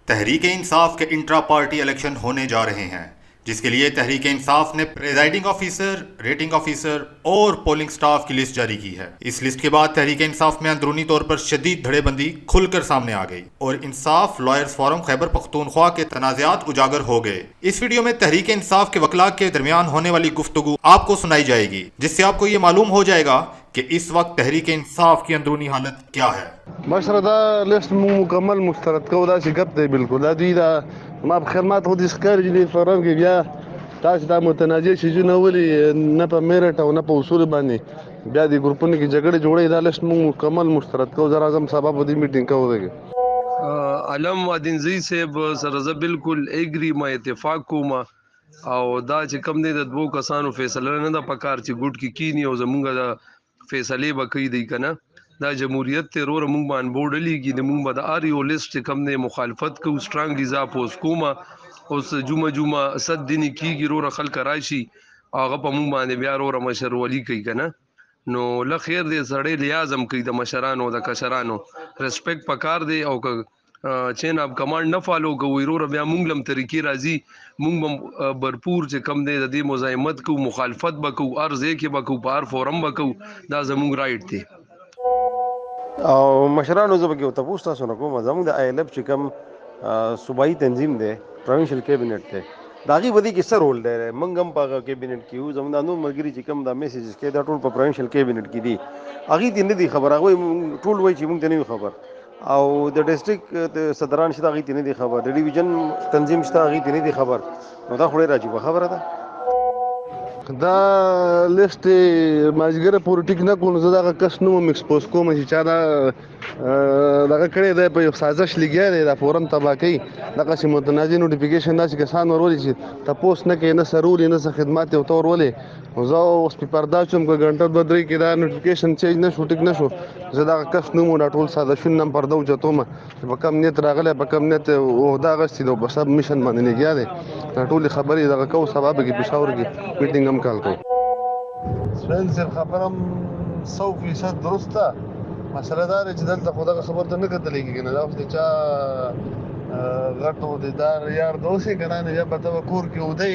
तहरीक इंसाफ के intra party election होने जा रहे हैं, जिसके लिए तहरीक इंसाफ ने प्रेजाइडिंग ऑफिसर, रेटिंग ऑफिसर और पोलिंग स्टाफ की लिस्ट जारी की है। इस लिस्ट के बाद तहरीक इंसाफ में अंदरूनी तौर पर शदीद धड़ेबंदी खुलकर सामने आ गई और इंसाफ लॉयर्स फोरम खैबर पख्तूनख्वा के तनाज़ात उजागर हो गए। इस वीडियो में तहरीक इंसाफ के वकला के दरमियान होने वाली गुफ्तगू आपको सुनाई जाएगी, जिससे आपको ये मालूम हो जाएगा कि इस वक्त तहरीक इंसाफ की अंदरूनी हालत क्या है। مشره लिस्ट मुकम्मल मुस्तरद को دا چې ګپ دی بالکل دا دوی دا ما په خدمات خو دې ښکاري چې دې فورم کې بیا تاسو دا متنازع شیزونه ولې نه په میرټ او نه په اصول باندې بیا دې ګروپونو کې جګړې جوړې دا لیست مکمل مسترد کو زرا اعظم صاحب په دې میټینګ کو دی علم ودینزی صاحب سره زه بالکل اګری ما اتفاق کوم او دا چې کم دی د دوه کسانو فیصله نه د پکار چې ګډ کې کینی او زمونږ د فیصله وکړي دی کنه دا جمهوریت ترور مونږ باندې بورډ لیږي د مونږ د اریو لیست کم نه مخالفت کو سترانګلی ز اپوز کوما اوس جمعه صد دین کیږي رو خلک راشي هغه په مونږ باندې بیا رو مشر ولی کوي کنه نو لخیر دې سړی لیازم کوي د مشرانو د کشرانو ریسپیکټ پکار دی او چین اپ کمانډ نه فالو کوي رو بیا مونږ لم طریقې راځي مونږ برپور چې کم دی د دې مزاحمت کو مخالفت بکو ارزه کې بکو بار فورم بکو دا زمونږ رائټ دی او مشرانو زبر کې تاسو تاسو نه کوم زموږ د ایلب چې کوم صوبایي تنظیم دی پروینشل کابینټ دی دا غي ودی کې سر رول دی منګم په کابینټ کې یو زموږ د نو مرګري چې کوم دا میسیجز کې دا ټول په پروینشل کابینټ کې دي اغه دې نه دي خبر هغه ټول وای چې موږ ته نه خبر او د ډیسټریکټ صدران شته هغه ته نه دي خبر د ډیویژن تنظیم شته هغه ته نه دي خبر نو دا خوري راځي خبره ده دا لیست ماجګره پولیټیک نه کوم زه دا کس نو مکسپوز کوم چې چا دا دغه کړی دی په یو سازش لګیا دی دا فورم تبا کوي دغه چې متنازع نوټیفیکیشن داسې کسان ورولي چې تاسو نه کوي نه سرولي نه خدمات او تور ولې زه اوس په پردا چوم کو غنټه دوه درې کې دا نوټیفیکیشن چینج نه شو ټیک نه شو زه دا کس نو دا ټول ساده شون نم پردا وجتوم په کم نیت راغله په کم نیت او دا غستی دو په سب میشن باندې لګیا دی ټول خبرې دغه کو سبب کې پېښور کې میټینګ هم کال کو سپنسر خبرم 100% درسته مسله دا چې دلته خدای خبر ته نه کتلې کېږي دا اوس چې غټو د دار یار دوسي کنه نه به ته کور کې ودی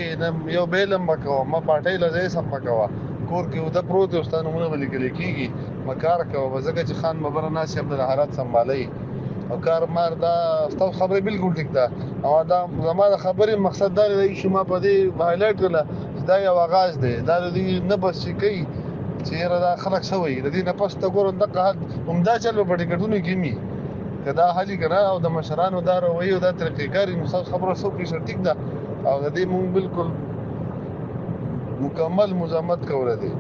یو بیلم وکاو ما پټای لځه سم وکاو کور کې ودا پروت واستانه مونږ ولې کېږي مکار کوو ځکه چې خان مبر ناس عبد الحارات سمبالي او کار مار دا ستاسو خبره بالکل ټیک ده او دا زموږ خبرې مقصد دا دی چې ما په دې هایلایټ کړل دا یو آغاز دی دا دې نه بس چې کوي چې دا خلک سوي د دې نه پس ته ګورم دغه همدا چل په ټیکټونو کې می کدا حالي کنه او د مشرانو دا روي او دا طریقېکاري مصاب خبره 100% ټیک ده او د دې مونږ بالکل مکمل مزاحمت کوله دي